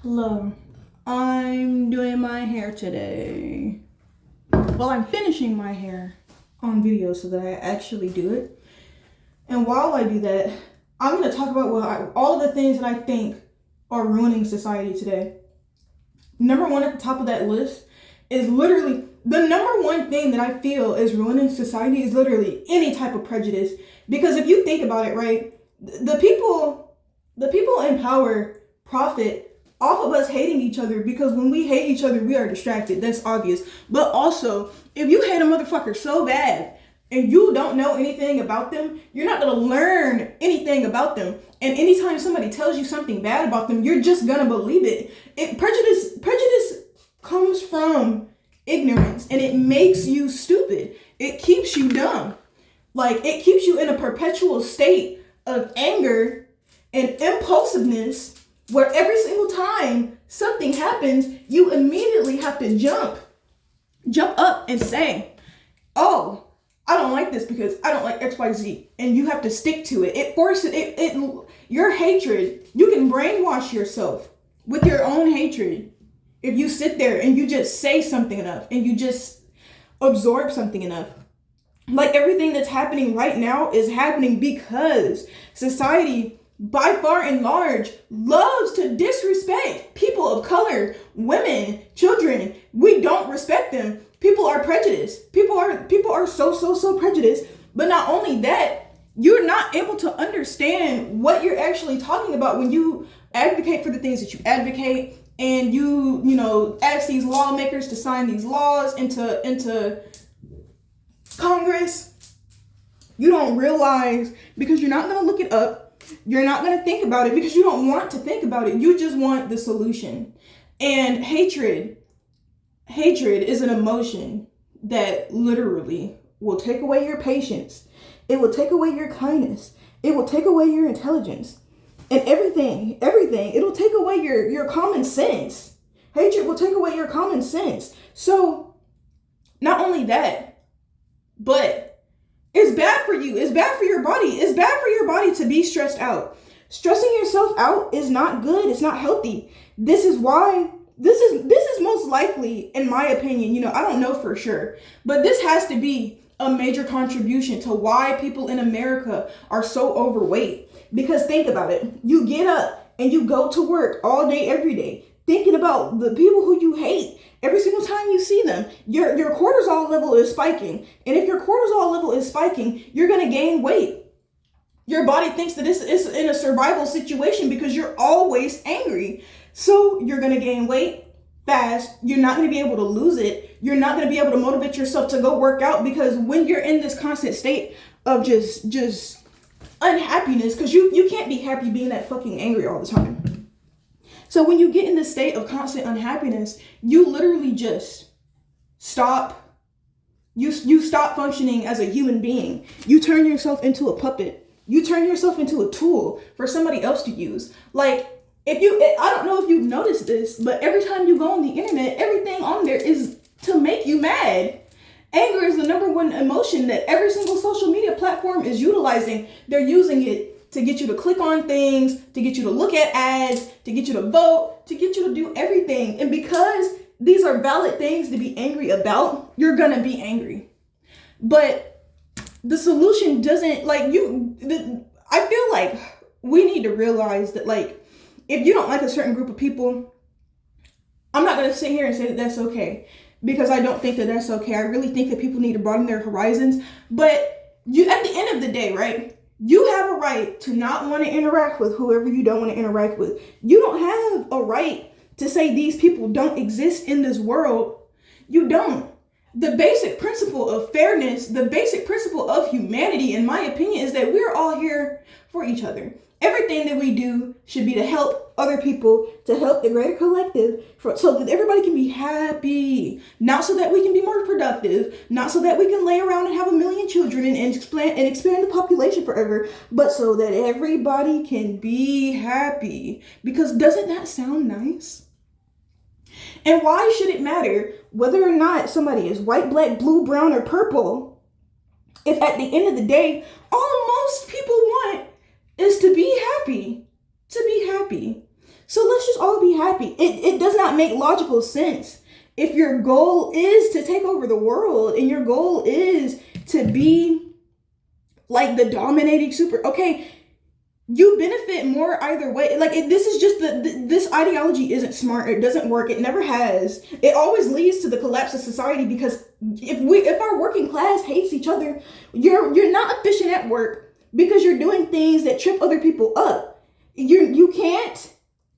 Hello. I'm doing my hair today. Well, I'm finishing my hair on video so that I actually do it. And while I do that, I'm going to talk about all of the things that I think are ruining society today. Number one at the top of that list is literally the number one thing that I feel is ruining society is literally any type of prejudice. Because if you think about it, right, the people in power profit off of us hating each other, because when we hate each other, we are distracted. That's obvious. But also, if you hate a motherfucker so bad and you don't know anything about them, you're not gonna learn anything about them. And anytime somebody tells you something bad about them, you're just gonna believe it. Prejudice comes from ignorance, and it makes you stupid. It keeps you dumb. Like, it keeps you in a perpetual state of anger and impulsiveness, where every single time something happens, you immediately have to jump up and say, oh, I don't like this because I don't like XYZ. And you have to stick to it. It forces your hatred. You can brainwash yourself with your own hatred if you sit there and you just say something enough and you just absorb something enough. Like, everything that's happening right now is happening because society, by far and large, loves to disrespect people of color, women, children. We don't respect them. People are prejudiced. People are so prejudiced. But not only that, you're not able to understand what you're actually talking about when you advocate for the things that you advocate, and you ask these lawmakers to sign these laws into Congress. You don't realize, because you're not going to look it up. You're not going to think about it because you don't want to think about it. You just want the solution. And hatred is an emotion that literally will take away your patience. It will take away your kindness. It will take away your intelligence. And everything. It'll take away your common sense. Hatred will take away your common sense. So, not only that, but it's bad for you. It's bad for your body. It's bad for your body to be stressed out. Stressing yourself out is not good. It's not healthy. This is most likely, in my opinion, I don't know for sure, but this has to be a major contribution to why people in America are so overweight. Because think about it. You get up and you go to work all day, every day, thinking about the people who you hate. Every single time you see them, your cortisol level is spiking. And if your cortisol level is spiking, you're going to gain weight. Your body thinks that this is in a survival situation because you're always angry. So you're going to gain weight fast. You're not going to be able to lose it. You're not going to be able to motivate yourself to go work out, because when you're in this constant state of just unhappiness, because you can't be happy being that fucking angry all the time. So when you get in this state of constant unhappiness, you literally just stop. You stop functioning as a human being. You turn yourself into a puppet. You turn yourself into a tool for somebody else to use. Like, I don't know if you've noticed this, but every time you go on the internet, everything on there is to make you mad. Anger is the number one emotion that every single social media platform is utilizing. They're using it to get you to click on things, to get you to look at ads, to get you to vote, to get you to do everything. And because these are valid things to be angry about, you're gonna be angry. But the solution doesn't, I feel like we need to realize that, like, if you don't like a certain group of people, I'm not gonna sit here and say that that's okay, because I don't think that that's okay. I really think that people need to broaden their horizons. But at the end of the day, right? You have a right to not want to interact with whoever you don't want to interact with. You don't have a right to say these people don't exist in this world. You don't. The basic principle of fairness, the basic principle of humanity, in my opinion, is that we're all here for each other. Everything that we do should be to help other people, to help the greater collective, so that everybody can be happy. Not so that we can be more productive, not so that we can lay around and have a million children and expand the population forever, but so that everybody can be happy. Because doesn't that sound nice? And why should it matter whether or not somebody is white, black, blue, brown, or purple, if at the end of the day, all most people want is to be happy. So let's just all be happy. It does not make logical sense. If your goal is to take over the world and your goal is to be like the dominating super, okay, you benefit more either way. Like this is just this ideology isn't smart. It doesn't work. It never has. It always leads to the collapse of society, because if our working class hates each other, you're not efficient at work because you're doing things that trip other people up. You can't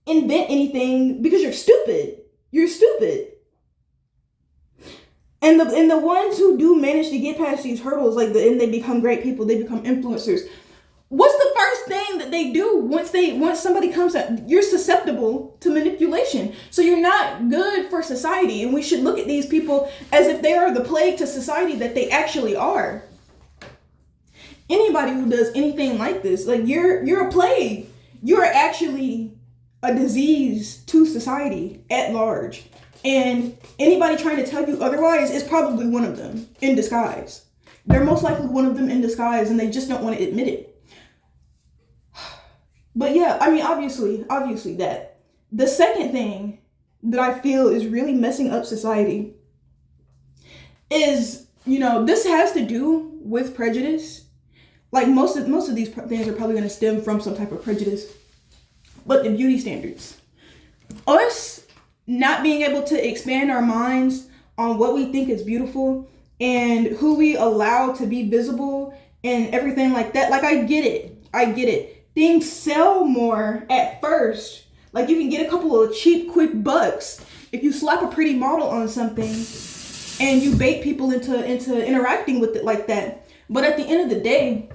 invent anything because you're stupid. You're stupid. And the ones who do manage to get past these hurdles, and they become great people, they become influencers. What's the first thing that they do once somebody comes up? You're susceptible to manipulation. So you're not good for society. And we should look at these people as if they are the plague to society that they actually are. Anybody who does anything like this, like you're a plague. You're actually a disease to society at large. And anybody trying to tell you otherwise is probably one of them in disguise. They're most likely one of them in disguise, and they just don't want to admit it. But yeah, I mean, obviously that. The second thing that I feel is really messing up society is, this has to do with prejudice. Like most of these things are probably going to stem from some type of prejudice. But the beauty standards. Us not being able to expand our minds on what we think is beautiful and who we allow to be visible and everything like that. Like, I get it. Things sell more at first. Like, you can get a couple of cheap, quick bucks if you slap a pretty model on something and you bait people into interacting with it like that. But at the end of the day,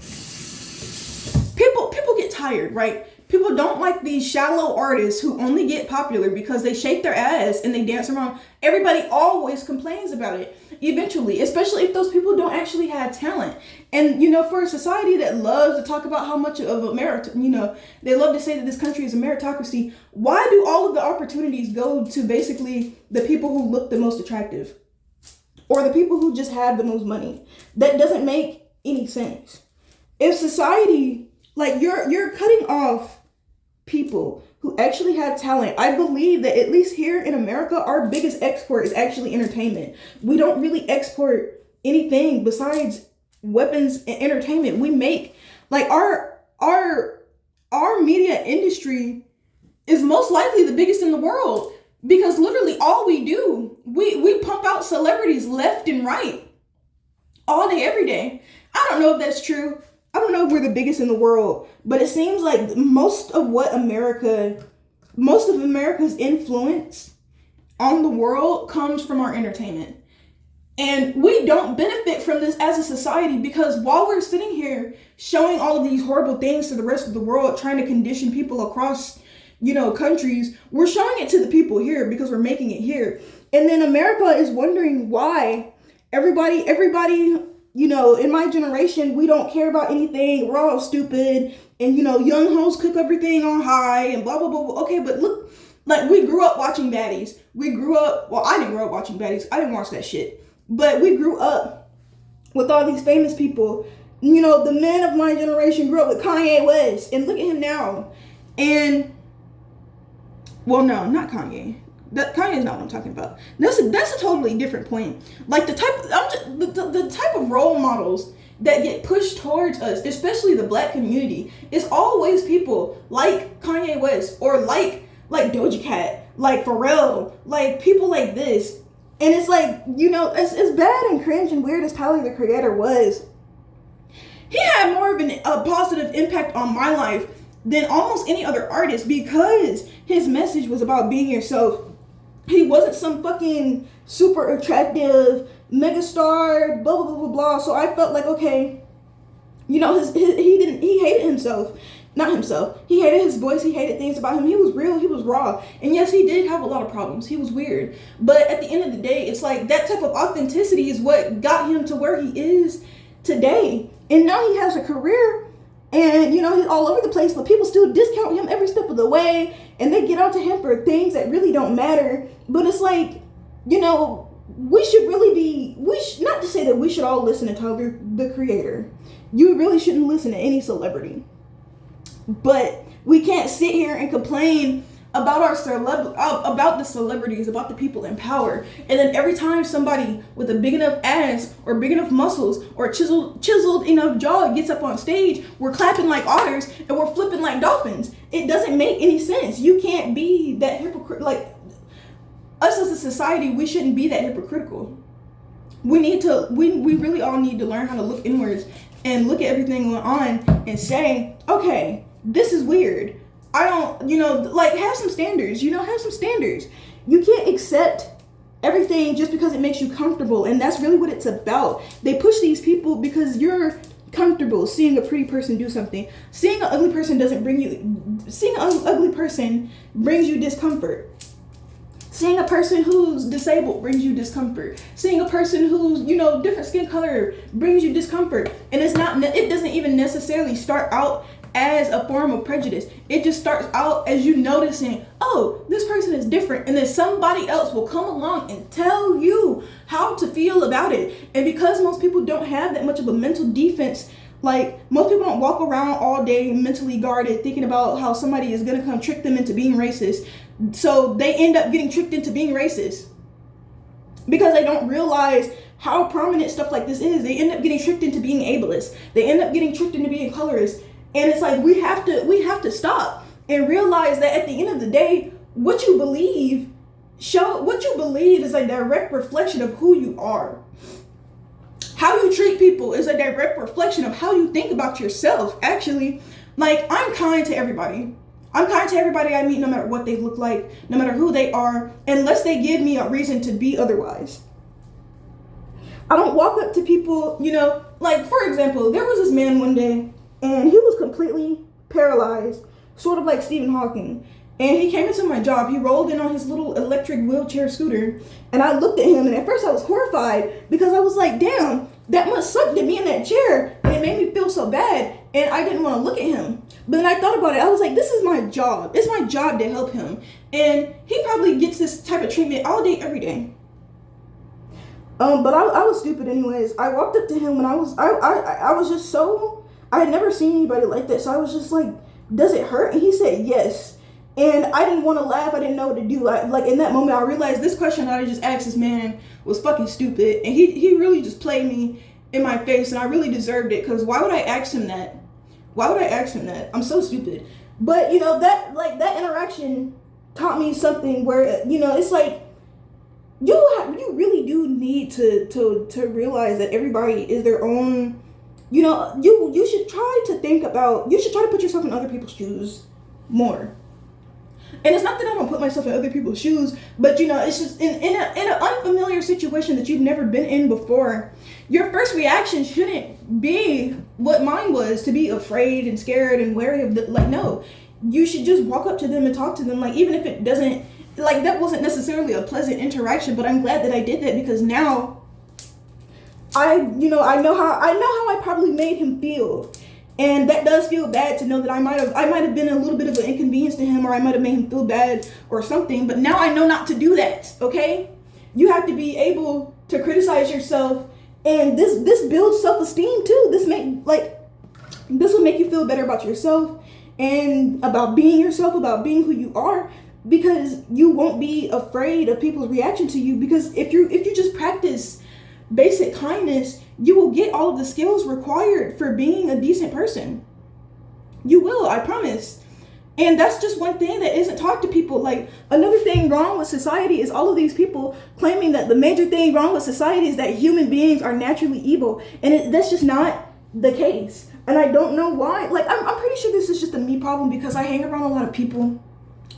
people get tired, right? People don't like these shallow artists who only get popular because they shake their ass and they dance around. Everybody always complains about it eventually, especially if those people don't actually have talent. And, for a society that loves to talk about how much of America, they love to say that this country is a meritocracy. Why do all of the opportunities go to basically the people who look the most attractive or the people who just have the most money? That doesn't make any sense. If society, like, you're cutting off people who actually have talent. I believe that at least here in America, our biggest export is actually entertainment. We don't really export anything besides weapons and entertainment. We make, like, our media industry is most likely the biggest in the world, because literally all we do, we pump out celebrities left and right all day, every day. I don't know if that's true. I don't know if we're the biggest in the world, but it seems like most of America's influence on the world comes from our entertainment. And we don't benefit from this as a society, because while we're sitting here showing all of these horrible things to the rest of the world, trying to condition people across, countries, we're showing it to the people here because we're making it here. And then America is wondering why everybody, in my generation, we don't care about anything. We're all stupid. And, young hoes cook everything on high and blah, blah, blah, blah. Okay, but look, like, we grew up watching baddies. I didn't grow up watching baddies. I didn't watch that shit. But we grew up with all these famous people. The men of my generation grew up with Kanye West. And look at him now. And, well, no, not Kanye. Kanye is not what I'm talking about. That's a totally different point. Like, the type of role models that get pushed towards us, especially the Black community, is always people like Kanye West or like Doja Cat, like Pharrell, like people like this. And it's like, as bad and cringe and weird as Tyler, the Creator, was, he had more of a positive impact on my life than almost any other artist, because his message was about being yourself. He wasn't some fucking super attractive megastar, blah, blah, blah, blah, blah. So I felt like, okay, he hated himself. Not himself. He hated his voice. He hated things about him. He was real. He was raw. And yes, he did have a lot of problems. He was weird. But at the end of the day, it's like that type of authenticity is what got him to where he is today. And now he has a career. And, he's all over the place, but people still discount him every step of the way. And they get onto him for things that really don't matter. But it's like, we should really be, not to say that we should all listen to Tyler, the Creator. You really shouldn't listen to any celebrity. But we can't sit here and complain about about the celebrities, about the people in power. And then every time somebody with a big enough ass or big enough muscles or chiseled enough jaw gets up on stage, we're clapping like otters and we're flipping like dolphins. It doesn't make any sense. You can't be that hypocrite. Like, us as a society, we shouldn't be that hypocritical. We really all need to learn how to look inwards and look at everything going on and say, okay, this is weird. I don't, like, have some standards, have some standards. You can't accept everything just because it makes you comfortable. And that's really what it's about. They push these people because you're comfortable seeing a pretty person do something. Seeing an ugly person brings you discomfort. Seeing a person who's disabled brings you discomfort. Seeing a person who's, different skin color brings you discomfort. And it doesn't even necessarily start out as a form of prejudice. It just starts out as you noticing, oh, this person is different. And then somebody else will come along and tell you how to feel about it. And because most people don't have that much of a mental defense, like, most people don't walk around all day mentally guarded thinking about how somebody is going to come trick them into being racist. So they end up getting tricked into being racist because they don't realize how prominent stuff like this is. They end up getting tricked into being ableist. They end up getting tricked into being colorist. And it's like, we have to stop and realize that at the end of the day, what you believe is a direct reflection of who you are. How you treat people is a direct reflection of how you think about yourself. Actually, like, I'm kind to everybody. I'm kind to everybody I meet, no matter what they look like, no matter who they are, unless they give me a reason to be otherwise. I don't walk up to people, like, for example, there was this man one day, and he was completely paralyzed, sort of like Stephen Hawking. And he came into my job. He rolled in on his little electric wheelchair scooter, and I looked at him, and at first I was horrified because I was like, damn, that must suck to be in that chair, and it made me feel so bad, and I didn't want to look at him. But then I thought about it. I was like, this is my job. It's my job to help him. And he probably gets this type of treatment all day, every day. But I was stupid anyways. I walked up to him and I was just so, I had never seen anybody like that. So I was just like, does it hurt? And he said, yes. And I didn't want to laugh. I didn't know what to do. Like in that moment, I realized this question that I just asked this man was fucking stupid. And he really just played me in my face, and I really deserved it. Because why would I ask him that? Why would I ask him that? I'm so stupid. But, that interaction taught me something where, it's like, you really do need to realize that everybody is their own, you should try to put yourself in other people's shoes more. And it's not that I don't put myself in other people's shoes, but it's just in an unfamiliar situation that you've never been in before, your first reaction shouldn't be what mine was, to be afraid and scared and wary of no. You should just walk up to them and talk to them, like, even if it doesn't, like, that wasn't necessarily a pleasant interaction, but I'm glad that I did that, because now I know how I probably made him feel. And that does feel bad to know that I might have been a little bit of an inconvenience to him, or I might have made him feel bad or something. But now I know not to do that, okay? You have to be able to criticize yourself, and this builds self-esteem too. This will make you feel better about yourself and about being yourself, about being who you are, because you won't be afraid of people's reaction to you. Because if you just practice basic kindness, you will get all of the skills required for being a decent person. You will, I promise. And that's just one thing that isn't taught to people. Like, another thing wrong with society is all of these people claiming that the major thing wrong with society is that human beings are naturally evil. And that's just not the case. And I don't know why. Like, I'm pretty sure this is just a me problem, because I hang around a lot of people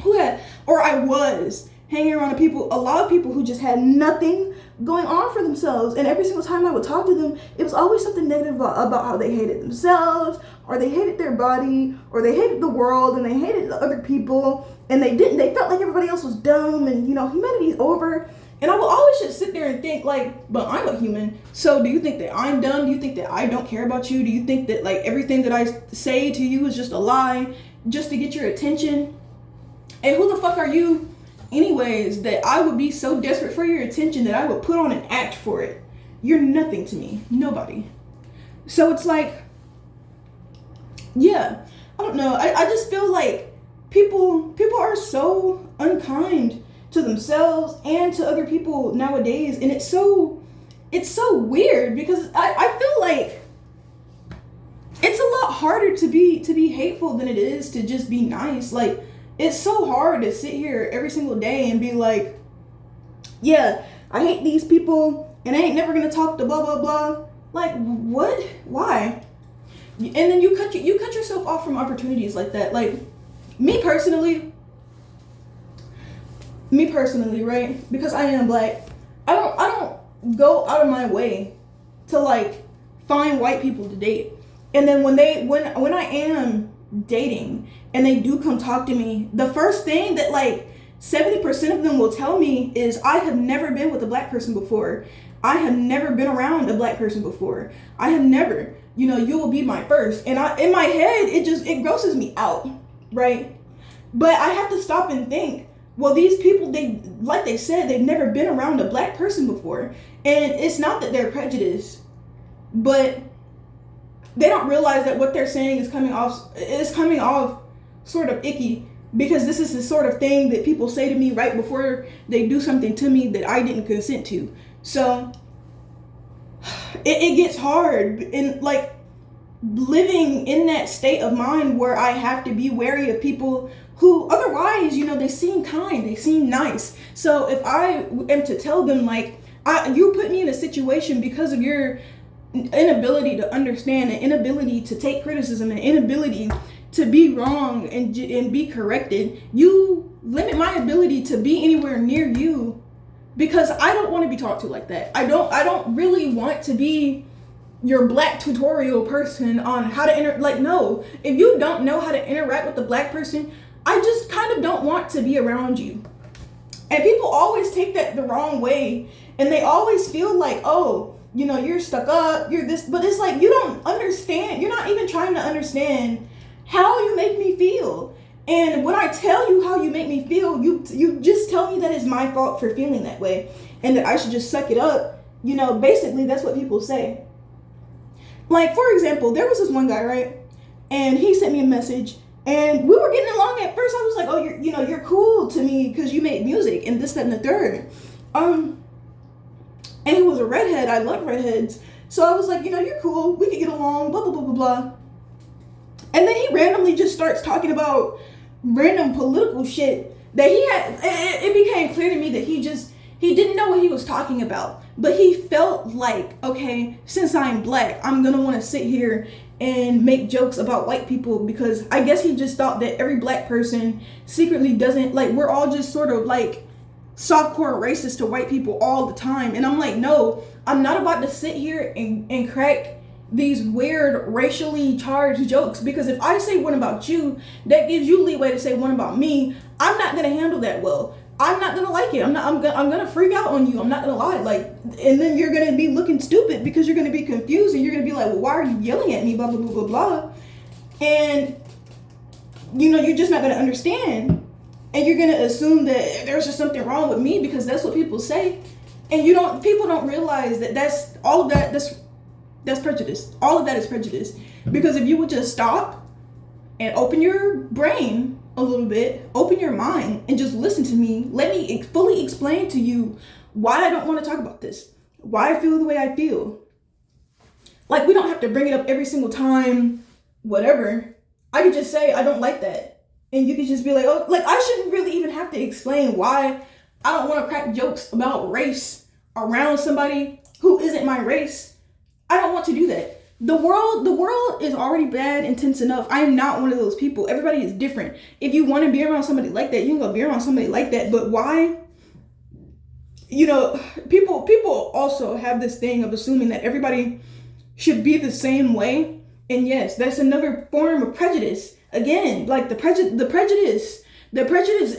I was hanging around a lot of people who just had nothing going on for themselves. And every single time I would talk to them, it was always something negative about how they hated themselves, or they hated their body, or they hated the world, and they hated the other people, and they felt like everybody else was dumb, and humanity's over. And I will always just sit there and think, like, but I'm a human, so do you think that I'm dumb? Do you think that I don't care about you? Do you think that, like, everything that I say to you is just a lie, just to get your attention? And who the fuck are you anyways, that I would be so desperate for your attention that I would put on an act for it? You're nothing to me. Nobody. So it's like, yeah, I don't know. I just feel like people are so unkind to themselves and to other people nowadays, and it's so weird because I feel like it's a lot harder to be hateful than it is to just be nice. Like, it's so hard to sit here every single day and be like, yeah, I hate these people and I ain't never gonna talk to blah blah blah. Like, what? Why? And then you cut yourself off from opportunities like that. Like, me personally, right? Because I am black, I don't go out of my way to like find white people to date. And then when I am dating and they do come talk to me, the first thing that like 70% of them will tell me is, I have never been with a black person before. I have never been around a black person before. I have never, you will be my first. And in my head, it grosses me out, right? But I have to stop and think, well, these people, like they said, they've never been around a black person before. And it's not that they're prejudiced, but they don't realize that what they're saying is coming off sort of icky, because this is the sort of thing that people say to me right before they do something to me that I didn't consent to. So it gets hard, and like living in that state of mind where I have to be wary of people who otherwise, they seem kind, they seem nice. So if I am to tell them like, you put me in a situation because of your inability to understand, an inability to take criticism, an inability to be wrong and be corrected, you limit my ability to be anywhere near you, because I don't want to be talked to like that. I don't really want to be your black tutorial person on how to no. If you don't know how to interact with the black person, I just kind of don't want to be around you. And people always take that the wrong way, and they always feel like, oh, you're stuck up, you're this, but it's like, you don't understand. You're not even trying to understand how you make me feel. And when I tell you how you make me feel, you just tell me that it's my fault for feeling that way and that I should just suck it up. Basically that's what people say. Like, for example, there was this one guy, right? And he sent me a message and we were getting along. At first I was like, oh, you're cool to me because you make music and this, that, and the third. And he was a redhead. I love redheads. So I was like, you're cool. We can get along, blah, blah, blah, blah, blah. And then he randomly just starts talking about random political shit that he had. It became clear to me that he didn't know what he was talking about. But he felt like, okay, since I'm black, I'm going to want to sit here and make jokes about white people, because I guess he just thought that every black person secretly doesn't, like, we're all just sort of like softcore racist to white people all the time. And I'm like, no, I'm not about to sit here and crack these weird racially charged jokes, because if I say one about you, that gives you leeway to say one about me. I'm not gonna handle that well. I'm not gonna like it. I'm gonna freak out on you. I'm not gonna lie. Like, and then you're gonna be looking stupid because you're gonna be confused and you're gonna be like, well, why are you yelling at me? Blah blah blah blah blah. And you're just not gonna understand, and you're gonna assume that there's just something wrong with me because that's what people say. And people don't realize that that's prejudice. All of that is prejudice. Because if you would just stop and open your brain a little bit, open your mind, and just listen to me, let me fully explain to you why I don't want to talk about this, why I feel the way I feel. Like, we don't have to bring it up every single time, whatever. I could just say, I don't like that. And you could just be like, oh, like, I shouldn't really even have to explain why I don't want to crack jokes about race around somebody who isn't my race. I don't want to do that. The world is already bad and tense enough. I am not one of those people. Everybody is different. If you want to be around somebody like that, you can go be around somebody like that. But why? People also have this thing of assuming that everybody should be the same way. And yes, that's another form of prejudice. Again, like the prejudice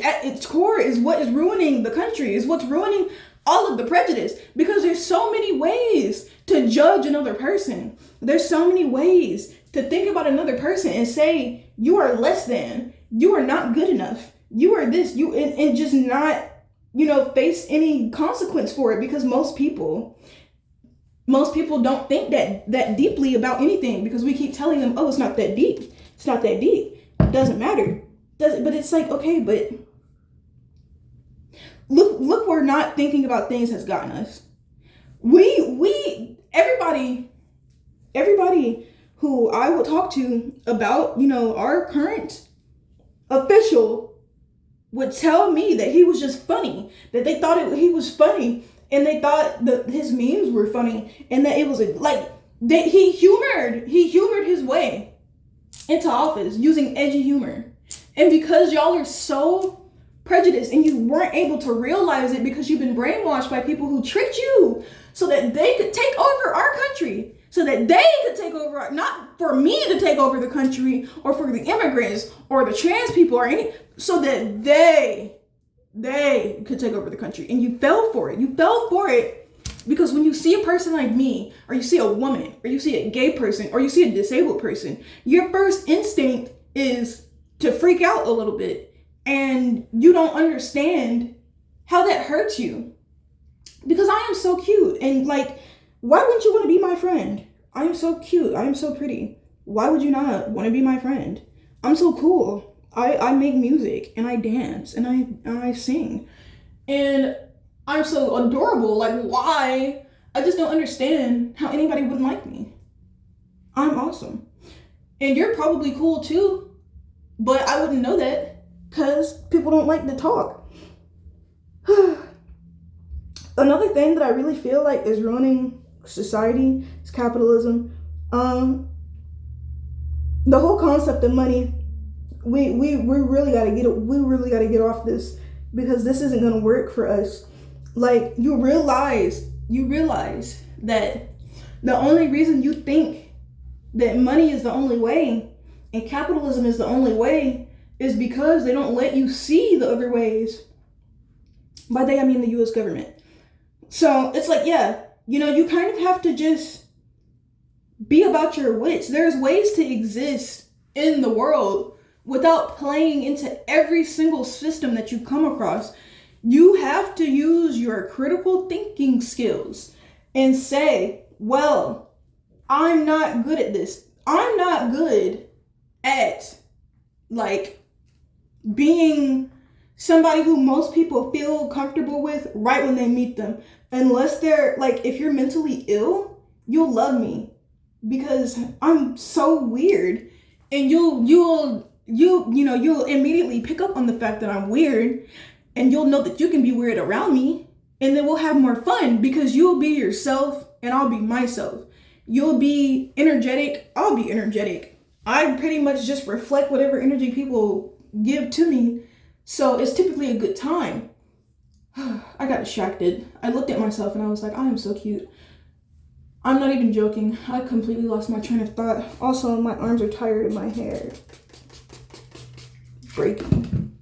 at its core is what is ruining the country, is what's ruining all of the prejudice, because there's so many ways to judge another person. There's so many ways to think about another person and say, you are less than, you are not good enough, you are this, and just not, face any consequence for it, because most people don't think that deeply about anything, because we keep telling them, oh, it's not that deep. It's not that deep. It doesn't matter. But it's like, okay, but look where not thinking about things has gotten us. Everybody who I will talk to about, our current official would tell me that he was just funny, that they thought he was funny, and they thought that his memes were funny, and that it was like that he humored his way into office using edgy humor. And because y'all are so prejudiced and you weren't able to realize it because you've been brainwashed by people who tricked you so that they could take over our country, so that they could take over, not for me to take over the country or for the immigrants or the trans people or any, so that they could take over the country. And you fell for it. You fell for it because when you see a person like me, or you see a woman, or you see a gay person, or you see a disabled person, your first instinct is to freak out a little bit. And you don't understand how that hurts you. Because I am so cute. And like, why wouldn't you want to be my friend? I am so cute. I am so pretty. Why would you not want to be my friend? I'm so cool. I make music and I dance and I sing. And I'm so adorable. Like, why? I just don't understand how anybody wouldn't like me. I'm awesome. And you're probably cool too. But I wouldn't know that. Because people don't like to talk. Another thing that I really feel like is ruining society is capitalism. The whole concept of money, we really gotta get off this, because this isn't gonna work for us. Like, you realize that the only reason you think that money is the only way and capitalism is the only way is because they don't let you see the other ways. By they, I mean the US government. So it's like, you kind of have to just be about your wits. There's ways to exist in the world without playing into every single system that you come across. You have to use your critical thinking skills and say, well, I'm not good at this. I'm not good at, like, being somebody who most people feel comfortable with right when they meet them. Unless they're, like, if you're mentally ill, you'll love me because I'm so weird. And you'll immediately pick up on the fact that I'm weird, and you'll know that you can be weird around me, and then we'll have more fun because you'll be yourself and I'll be myself. You'll be energetic, I'll be energetic. I pretty much just reflect whatever energy people give to me, so it's typically a good time. I got distracted. I looked at myself and I was like, I am so cute. I'm not even joking. I completely lost my train of thought. Also, my arms are tired and my hair breaking.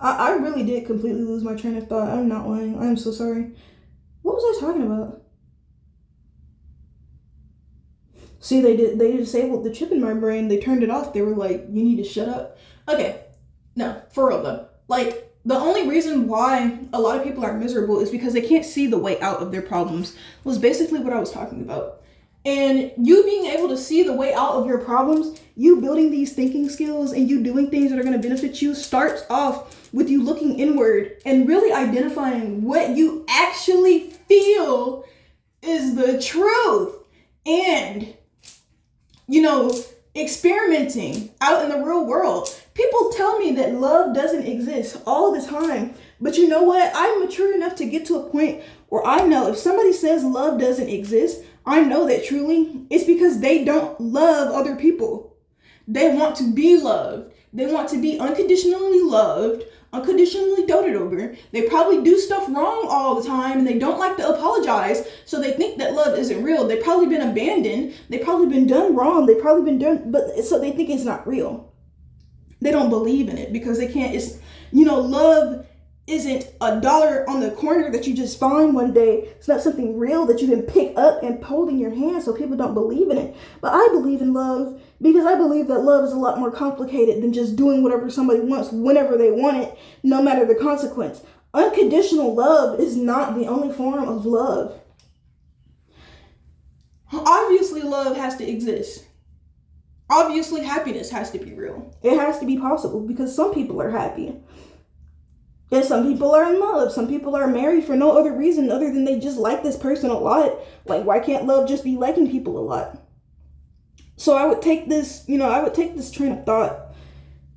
I really did completely lose my train of thought. I'm not lying. I'm so sorry. What was I talking about? See, they disabled the chip in my brain. They turned it off. They were like, you need to shut up. Okay. No, for real though. Like, the only reason why a lot of people are miserable is because they can't see the way out of their problems, was basically what I was talking about. And you being able to see the way out of your problems, you building these thinking skills and you doing things that are going to benefit you, starts off with you looking inward and really identifying what you actually feel is the truth. And experimenting out in the real world. People tell me that love doesn't exist all the time. But you know what? I'm mature enough to get to a point where I know if somebody says love doesn't exist, I know that truly it's because they don't love other people. They want to be loved. They want to be unconditionally loved, unconditionally doted over. They probably do stuff wrong all the time and they don't like to apologize, so they think that love isn't real. They've probably been abandoned. They've probably been done wrong. They've probably been done, but so they think it's not real. They don't believe in it because they can't. It's, love isn't a dollar on the corner that you just find one day. It's not something real that you can pick up and hold in your hand, so people don't believe in it. But I believe in love because I believe that love is a lot more complicated than just doing whatever somebody wants whenever they want it, no matter the consequence. Unconditional love is not the only form of love. Obviously, love has to exist. obviously happiness has to be real. It has to be possible because some people are happy. And some people are in love. Some people are married for no other reason other than they just like this person a lot. Like, why can't love just be liking people a lot? So I would take this, I would take this train of thought.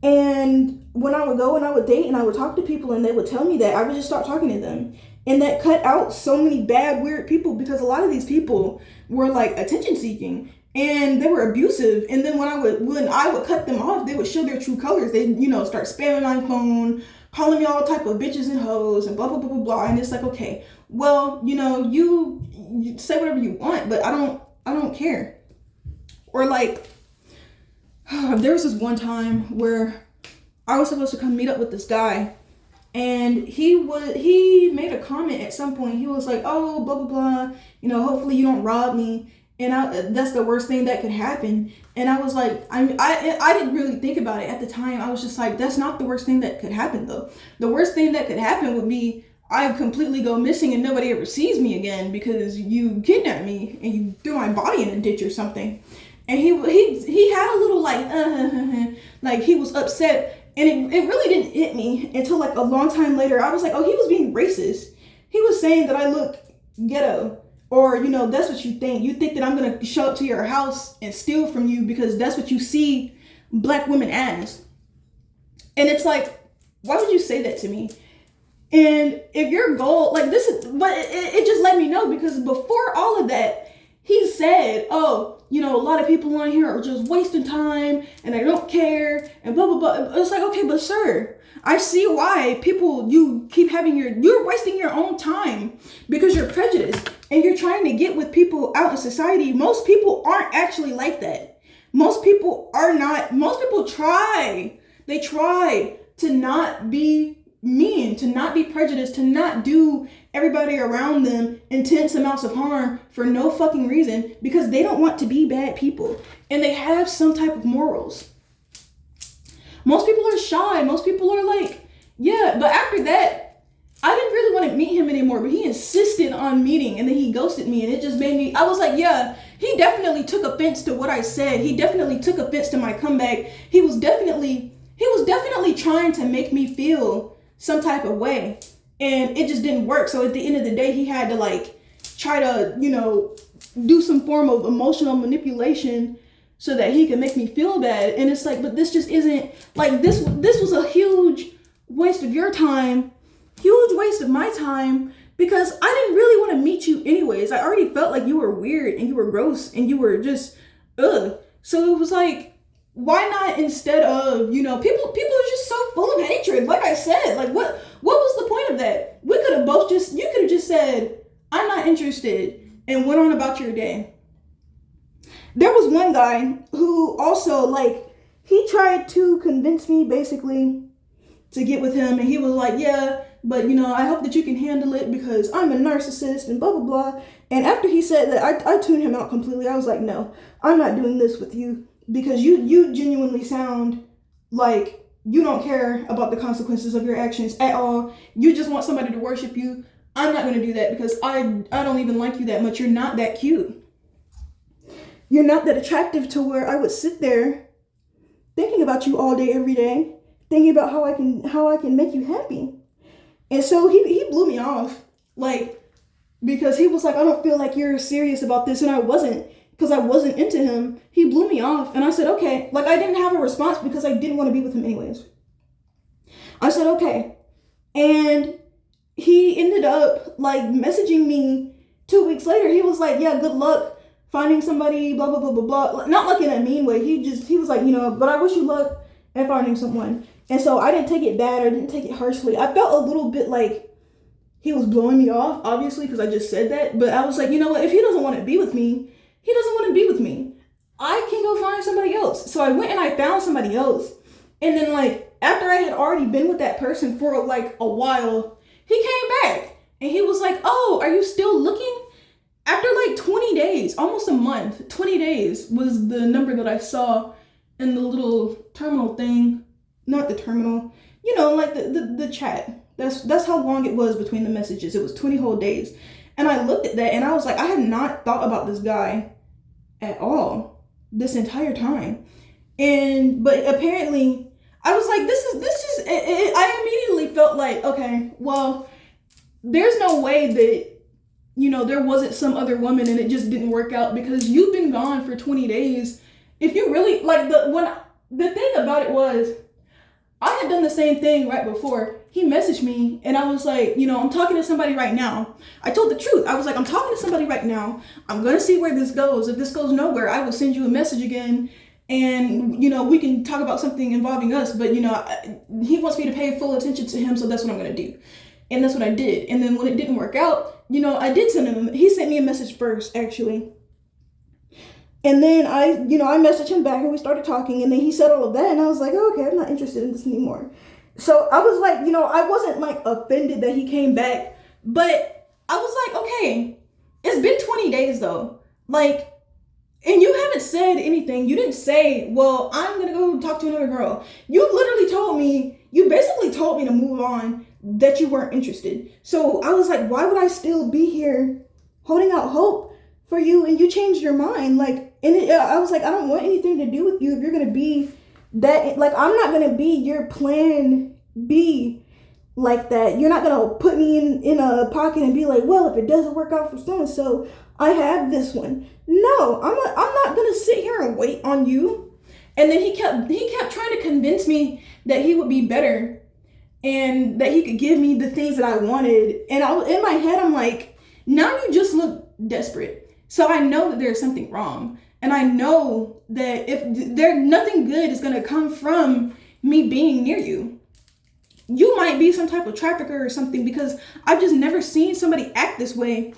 And when I would go and I would date and I would talk to people and they would tell me that, I would just stop talking to them. And that cut out so many bad, weird people because a lot of these people were like attention seeking and they were abusive. And then when I would cut them off, they would show their true colors. They, start spamming my phone, calling me all type of bitches and hoes and blah, blah, blah, blah, blah. And it's like, okay, well, you say whatever you want, but I don't care. Or like, there was this one time where I was supposed to come meet up with this guy, and he made a comment at some point. He was like, oh, blah, blah, blah, hopefully you don't rob me. And that's the worst thing that could happen. And I was like, I didn't really think about it at the time. I was just like, that's not the worst thing that could happen though. The worst thing that could happen would be I completely go missing and nobody ever sees me again because you kidnapped me and you threw my body in a ditch or something. And he had a little like he was upset. And it really didn't hit me until like a long time later. I was like, oh, he was being racist. He was saying that I look ghetto. Or, that's what you think. You think that I'm going to show up to your house and steal from you because that's what you see black women as. And it's like, why would you say that to me? And if your goal, like this is, but it just let me know because before all of that, he said, oh, a lot of people on here are just wasting time and they don't care and blah, blah, blah. It's like, okay, but sir, I see why you keep having you're wasting your own time because you're prejudiced and you're trying to get with people out in society. Most people aren't actually like that. Most people are not. Most people try. They try to not be mean, to not be prejudiced, to not do everybody around them intense amounts of harm for no fucking reason because they don't want to be bad people and they have some type of morals. Most people are shy. Most people are like, yeah, but after that, I didn't really want to meet him anymore, but he insisted on meeting and then he ghosted me and it just made me, I was like, yeah, he definitely took offense to what I said. He definitely took offense to my comeback. He was definitely trying to make me feel some type of way and it just didn't work. So at the end of the day, he had to like try to, do some form of emotional manipulation so that he could make me feel bad. And it's like, but this just isn't like this was a huge waste of your time, huge waste of my time because I didn't really want to meet you anyways. I already felt like you were weird and you were gross and you were just ugh. So it was like, why not instead of, people are just so full of hatred. Like I said, like what was the point of that? You could have just said, I'm not interested and went on about your day. There was one guy who also like, he tried to convince me basically to get with him. And he was like, yeah, but I hope that you can handle it because I'm a narcissist and blah, blah, blah. And after he said that, I tuned him out completely. I was like, no, I'm not doing this with you because you genuinely sound like you don't care about the consequences of your actions at all. You just want somebody to worship you. I'm not going to do that because I don't even like you that much. You're not that cute. You're not that attractive to where I would sit there thinking about you all day, every day, thinking about how I can make you happy. And so he blew me off, like, because he was like, I don't feel like you're serious about this. And I wasn't, because I wasn't into him. He blew me off. And I said, okay. Like, I didn't have a response because I didn't want to be with him anyways. I said, okay. And he ended up, like, messaging me 2 weeks later. He was like, yeah, good luck finding somebody, blah, blah, blah, blah, blah. Not like in a mean way. He was like, but I wish you luck at finding someone. And so I didn't take it bad or didn't take it harshly. I felt a little bit like he was blowing me off, obviously, because I just said that. But I was like, you know what? If he doesn't want to be with me, he doesn't want to be with me. I can go find somebody else. So I went and I found somebody else. And then, like, after I had already been with that person for, like, a while, he came back. And he was like, oh, are you still looking? After, like, 20 days, almost a month, 20 days was the number that I saw in the little terminal thing. Not the terminal, like the chat. That's how long it was between the messages. It was 20 whole days. And I looked at that and I was like, I had not thought about this guy at all this entire time. But apparently I was like, I immediately felt like, okay, well, there's no way that, there wasn't some other woman and it just didn't work out, because you've been gone for 20 days. If you really, like, the thing about it was, I had done the same thing right before. He messaged me and I was like, I'm talking to somebody right now. I told the truth. I was like, I'm talking to somebody right now. I'm going to see where this goes. If this goes nowhere, I will send you a message again. And, we can talk about something involving us. But, he wants me to pay full attention to him. So that's what I'm going to do. And that's what I did. And then when it didn't work out, I did send him. He sent me a message first, actually. And then I messaged him back and we started talking, and then he said all of that, and I was like, oh, okay, I'm not interested in this anymore. So I was like, I wasn't like offended that he came back, but I was like, okay, it's been 20 days though. Like, and you haven't said anything. You didn't say, well, I'm going to go talk to another girl. You basically told me to move on, that you weren't interested. So I was like, why would I still be here holding out hope for you, and you changed your mind? Like, I was like, I don't want anything to do with you if you're going to be that, like, I'm not going to be your plan B like that. You're not going to put me in a pocket and be like, well, if it doesn't work out for so-and-so, I have this one. No, I'm not going to sit here and wait on you. And then he kept trying to convince me that he would be better and that he could give me the things that I wanted. And in my head, I'm like, now you just look desperate. So I know that there's something wrong. And I know that if nothing good is going to come from me being near you. You might be some type of trafficker or something, because I've just never seen somebody act this way.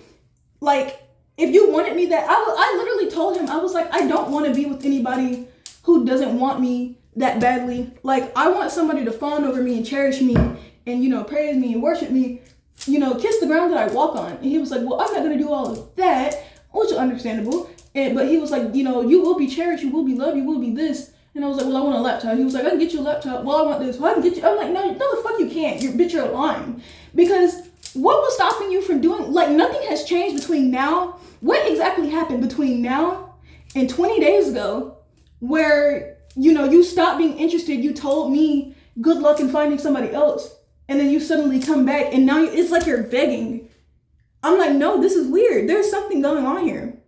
Like, if you wanted me that, I literally told him, I was like, I don't want to be with anybody who doesn't want me that badly. Like, I want somebody to fawn over me and cherish me and, praise me and worship me, kiss the ground that I walk on. And he was like, well, I'm not going to do all of that, which is understandable. But he was like, you will be cherished, you will be loved, you will be this. And I was like, well, I want a laptop. He was like, I can get you a laptop. Well, I want this. Well, I can get you. I'm like, no, the fuck you can't. You're lying. Because what was stopping you from doing, like, nothing has changed between now. What exactly happened between now and 20 days ago where, you stopped being interested? You told me good luck in finding somebody else. And then you suddenly come back and now it's like you're begging. I'm like, no, this is weird. There's something going on here.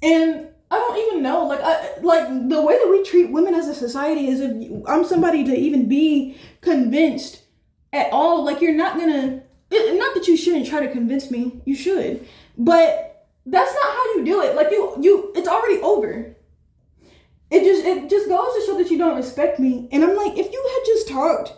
And I don't even know, like the way that we treat women as a society is, if I'm somebody to even be convinced at all, like, you're not gonna, not that you shouldn't try to convince me, you should, but that's not how you do it. Like, it's already over. It just goes to show that you don't respect me. And I'm like, if you had just talked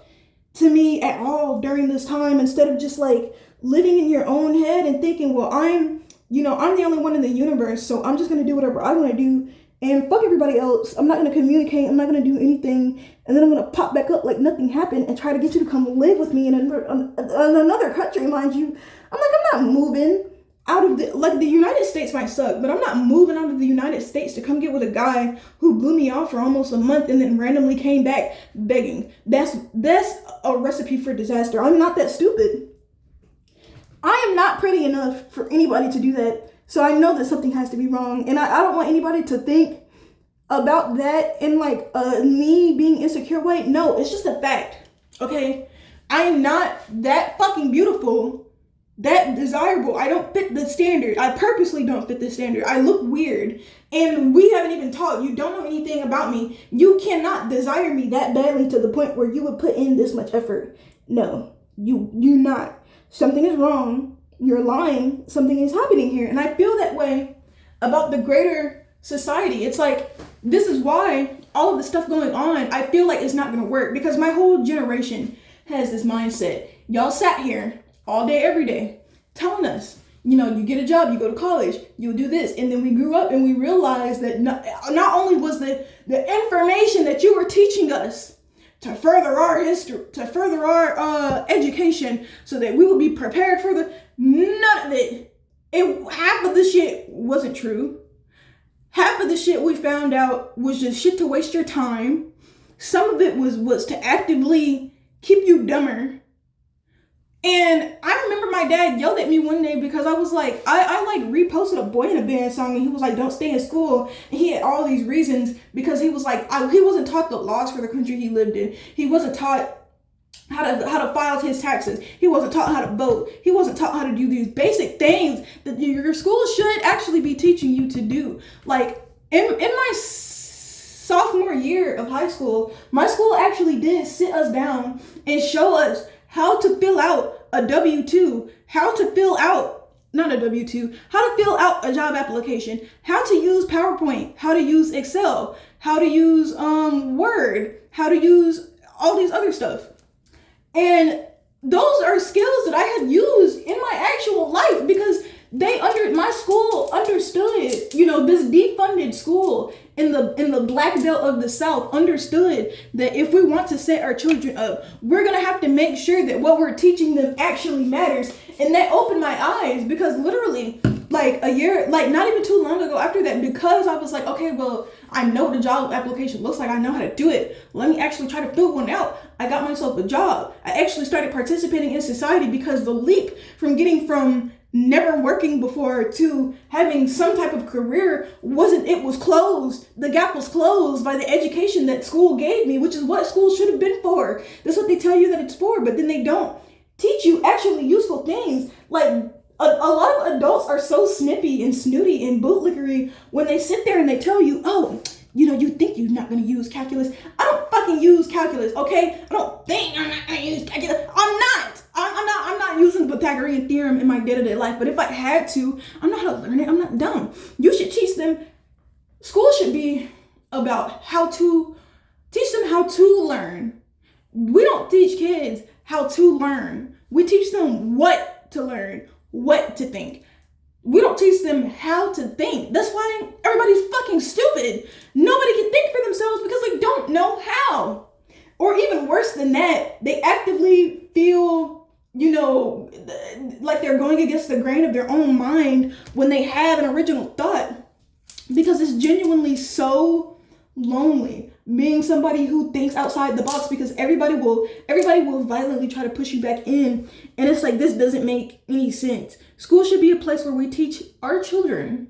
to me at all during this time, instead of just like living in your own head and thinking, well, I'm the only one in the universe, so I'm just going to do whatever I want to do and fuck everybody else. I'm not going to communicate. I'm not going to do anything. And then I'm going to pop back up like nothing happened and try to get you to come live with me in another country, mind you. I'm like, I'm not moving out of the United States might suck, but I'm not moving out of the United States to come get with a guy who blew me off for almost a month and then randomly came back begging. That's a recipe for disaster. I'm not that stupid. I am not pretty enough for anybody to do that. So I know that something has to be wrong. And I don't want anybody to think about that in like me being insecure way. No, it's just a fact. Okay? I am not that fucking beautiful, that desirable. I don't fit the standard. I purposely don't fit the standard. I look weird. And we haven't even talked. You don't know anything about me. You cannot desire me that badly to the point where you would put in this much effort. No, you're not. Something is wrong. You're lying. Something is happening here. And I feel that way about the greater society. It's like, this is why all of the stuff going on, I feel like it's not going to work, because my whole generation has this mindset. Y'all sat here all day, every day, telling us, you get a job, you go to college, you'll do this. And then we grew up and we realized that not only was the information that you were teaching us to further our history, to further our education, so that we would be prepared for none of it. Half of the shit wasn't true. Half of the shit we found out was just shit to waste your time. Some of it was to actively keep you dumber. And I remember my dad yelled at me one day because I was like, I like reposted a Boy in a Band song, and he was like, don't stay in school. And he had all these reasons because he was like, he wasn't taught the laws for the country he lived in. He wasn't taught how to file his taxes. He wasn't taught how to vote. He wasn't taught how to do these basic things that your school should actually be teaching you to do. Like in my sophomore year of high school, my school actually did sit us down and show us how to fill out a W-2, how to fill out, not a W-2, how to fill out a job application, how to use PowerPoint, how to use Excel, how to use Word, how to use all these other stuff. And those are skills that I had used in my actual life because my school understood, this defunded school in the black belt of the South understood that if we want to set our children up, we're gonna have to make sure that what we're teaching them actually matters. And that opened my eyes because literally like a year, like not even too long ago after that, because I was like, okay, well, I know what the job application looks like. I know how to do it. Let me actually try to fill one out. I got myself a job. I actually started participating in society because the leap from getting from never working before to having some type of career it was closed. The gap was closed by the education that school gave me, which is what school should have been for. That's what they tell you that it's for, but then they don't teach you actually useful things. Like a lot of adults are so snippy and snooty and bootlickery when they sit there and they tell you, oh, you think you're not going to use calculus. I don't fucking use calculus, okay? I don't think I'm not going to use calculus. I'm not using the Pythagorean theorem in my day-to-day life, but if I had to, I know how to learn it. I'm not dumb. You should teach them. School should be about teach them how to learn. We don't teach kids how to learn. We teach them what to learn, what to think. We don't teach them how to think. That's why everybody's fucking stupid. Nobody can think for themselves because they don't know how. Or even worse than that, they actively feel, like they're going against the grain of their own mind when they have an original thought. Because it's genuinely so lonely being somebody who thinks outside the box, because everybody will violently try to push you back in, and it's like, this doesn't make any sense. School should be a place where we teach our children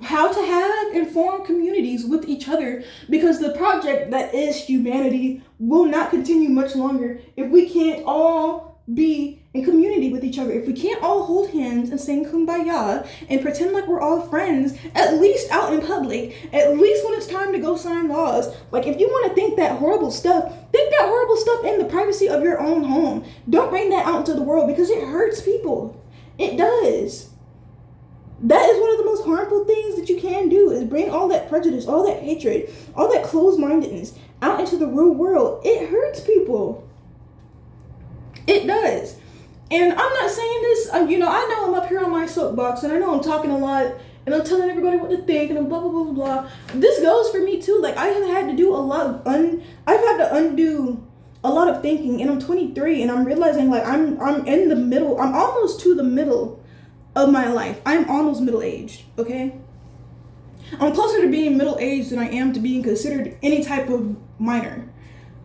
how to have informed communities with each other, because the project that is humanity will not continue much longer if we can't all be in community with each other. If we can't all hold hands and sing Kumbaya and pretend like we're all friends, at least out in public, at least when it's time to go sign laws. Like, if you want to think that horrible stuff in the privacy of your own home. Don't bring that out into the world because it hurts people. It does. That is one of the most harmful things that you can do, is bring all that prejudice, all that hatred, all that closed-mindedness out into the real world. It hurts people. It does. And I'm not saying this, I know I'm up here on my soapbox, and I know I'm talking a lot, and I'm telling everybody what to think, and blah, blah, blah, blah, blah. This goes for me too. Like, I have had to do I've had to undo a lot of thinking, and I'm 23, and I'm realizing, like, I'm in the middle, I'm almost to the middle of my life. I'm almost middle-aged, okay? I'm closer to being middle-aged than I am to being considered any type of minor.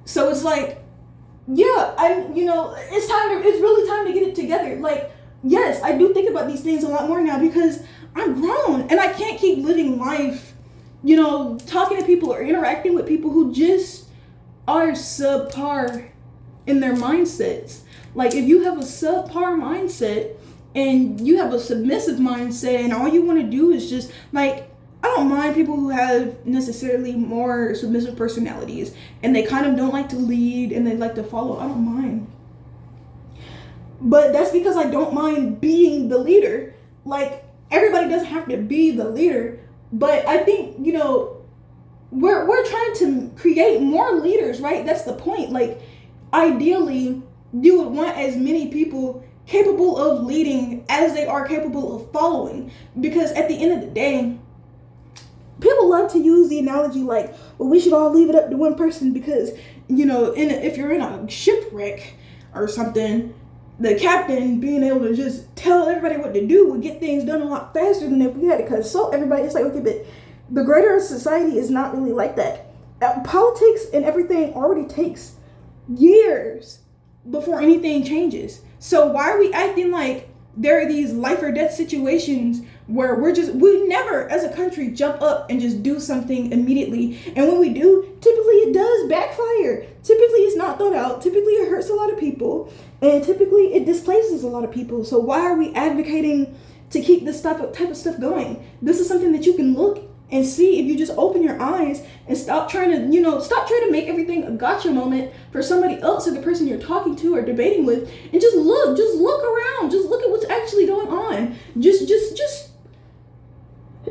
So it's like, yeah, it's really time to get it together. Like, yes, I do think about these things a lot more now because I'm grown, and I can't keep living life, talking to people or interacting with people who just are subpar in their mindsets. Like, if you have a subpar mindset and you have a submissive mindset and all you want to do is just, like, I don't mind people who have necessarily more submissive personalities and they kind of don't like to lead and they like to follow. I don't mind. But that's because I don't mind being the leader. Like, everybody doesn't have to be the leader, but I think, we're trying to create more leaders, right? That's the point. Like, ideally, you would want as many people capable of leading as they are capable of following, because at the end of the day, people love to use the analogy like, well, we should all leave it up to one person because, if you're in a shipwreck or something, the captain being able to just tell everybody what to do would get things done a lot faster than if we had to consult everybody. It's like, okay, but the greater society is not really like that. Politics and everything already takes years before anything changes. So why are we acting like there are these life or death situations where we never as a country jump up and just do something immediately, and when we do, typically it does backfire. Typically it's not thought out, typically it hurts a lot of people, and typically it displaces a lot of people. So why are we advocating to keep this type of stuff going? This is something that you can look and see if you just open your eyes and stop trying to make everything a gotcha moment for somebody else or the person you're talking to or debating with, and just look around, just look at what's actually going on. Just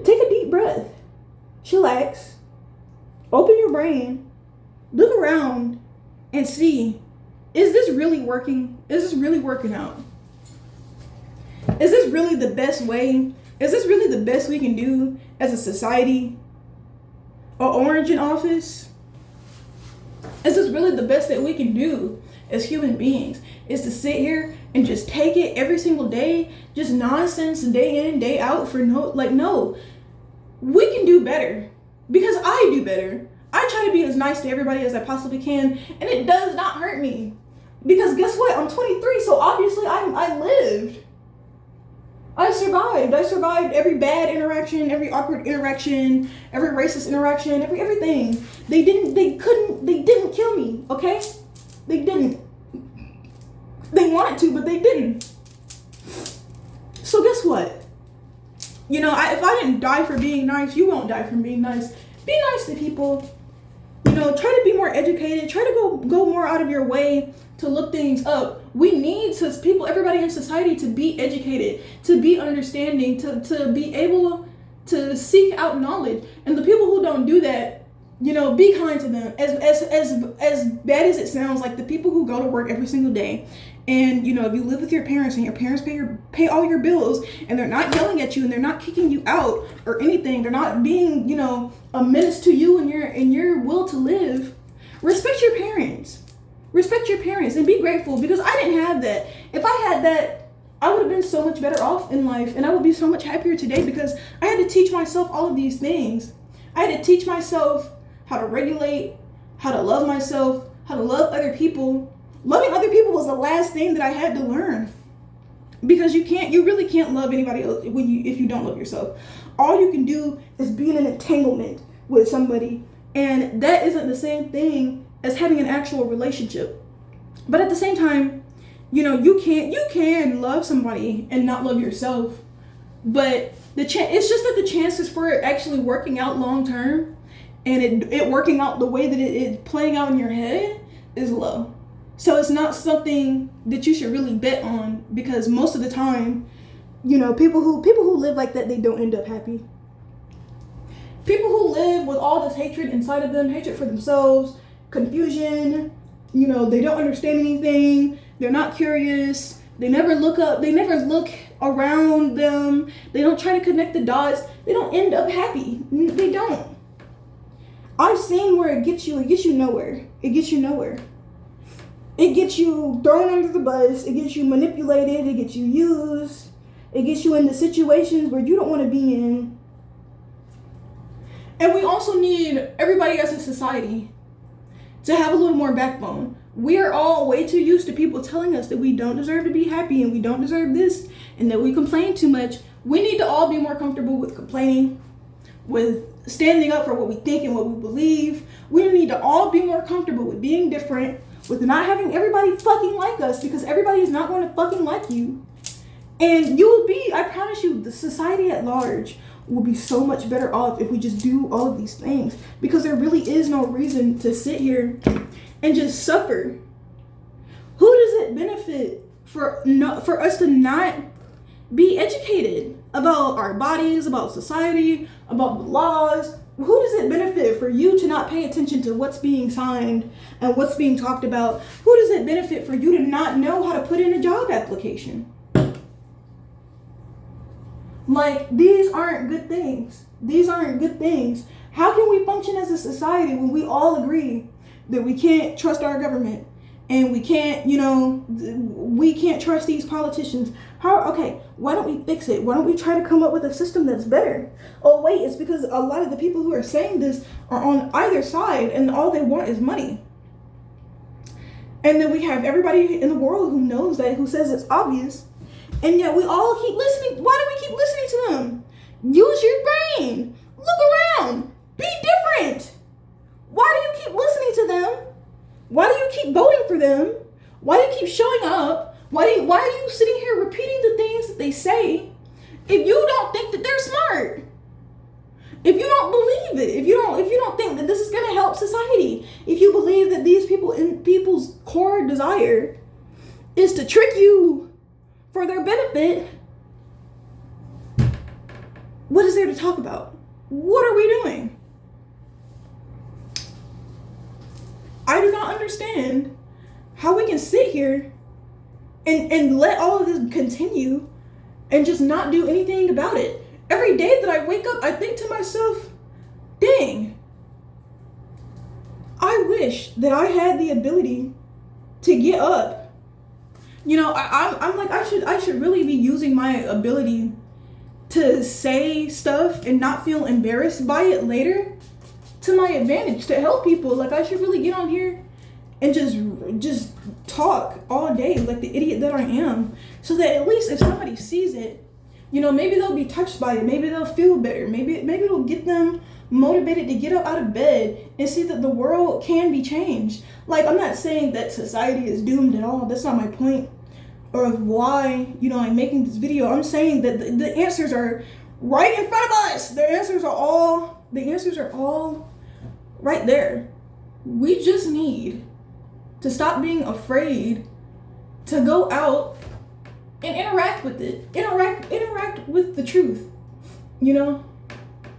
take a deep breath, chillax, open your brain, look around and see, is this really working? Is this really working out? Is this really the best way? Is this really the best we can do as a society? Or Orange in office? Is this really the best that we can do as human beings? Is to sit here and just take it every single day, just nonsense day in, day out for no. We can do better, because I do better. I try to be as nice to everybody as I possibly can, and it does not hurt me. Because guess what? I'm 23, so obviously I lived. I survived every bad interaction, every awkward interaction, every racist interaction, everything. They didn't kill me, okay? They didn't. They wanted to, but they didn't. So guess what? If I didn't die for being nice, you won't die from being nice. Be nice to people. Try to be more educated. Try to go more out of your way to look things up. We need everybody in society to be educated, to be understanding, to be able to seek out knowledge. And the people who don't do that, be kind to them. As bad as it sounds, like the people who go to work every single day, and if you live with your parents and your parents pay all your bills, and they're not yelling at you and they're not kicking you out or anything, they're not being a menace to you and your will to live. Respect your parents. Respect your parents and be grateful, because I didn't have that. If I had that, I would have been so much better off in life, and I would be so much happier today, because I had to teach myself all of these things. I had to teach myself how to regulate, how to love myself, how to love other people. Loving other people was the last thing that I had to learn, because you really can't love anybody else if you don't love yourself. All you can do is be in an entanglement with somebody, and that isn't the same thing as having an actual relationship. But at the same time, you can love somebody and not love yourself, but it's just that the chances for it actually working out long term and it working out the way that it is playing out in your head is low. So it's not something that you should really bet on, because most of the time, people who live like that, they don't end up happy. People who live with all this hatred inside of them, hatred for themselves, confusion, they don't understand anything, they're not curious, they never look up, they never look around them, they don't try to connect the dots, they don't end up happy. They don't. I've seen where it gets you nowhere. It gets you nowhere. It gets you thrown under the bus, it gets you manipulated, it gets you used, it gets you into situations where you don't want to be in. And we also need everybody as a society to have a little more backbone. We are all way too used to people telling us that we don't deserve to be happy and we don't deserve this and that we complain too much. We need to all be more comfortable with complaining, with standing up for what we think and what we believe. We need to all be more comfortable with being different, with not having everybody fucking like us, because everybody is not going to fucking like you. And you will be, I promise you, the society at large will be so much better off if we just do all of these things, because there really is no reason to sit here and just suffer. Who does it benefit for us to not be educated about our bodies, about society, about the laws? Who does it benefit for you to not pay attention to what's being signed and what's being talked about? Who does it benefit for you to not know how to put in a job application? These aren't good things. These aren't good things. How can we function as a society when we all agree that we can't trust our government and we can't trust these politicians? Why don't we fix it? Why don't we try to come up with a system that's better? Oh wait, it's because a lot of the people who are saying this are on either side and all they want is money. And then we have everybody in the world who knows that, who says it's obvious. And yet we all keep listening. Why do we keep listening to them? Use your brain. Look around. Be different. Why do you keep listening to them? Why do you keep voting for them? Why do you keep showing up? Why are you sitting here repeating the things that they say if you don't think that they're smart? If you don't believe it, if you don't think that this is going to help society, if you believe that these people's core desire is to trick you for their benefit, what is there to talk about? What are we doing? I do not understand how we can sit here and let all of this continue and just not do anything about it. Every day that I wake up, I think to myself, dang, I wish that I had the ability to get up. You know, I'm like, I should really be using my ability to say stuff and not feel embarrassed by it later to my advantage, to help people. Like, I should really get on here and just talk all day like the idiot that I am, so that at least if somebody sees it, you know, maybe they'll be touched by it. Maybe they'll feel better. Maybe it'll get them motivated to get up out of bed and see that the world can be changed. Like, I'm not saying that society is doomed at all. That's not my point, or of why, you know, I'm making this video. I'm saying that the answers are right in front of us. The answers are all right there. We just need to stop being afraid to go out and interact with it. Interact with the truth. You know?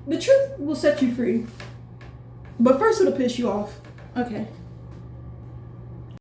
The truth will set you free. But first it'll piss you off. Okay.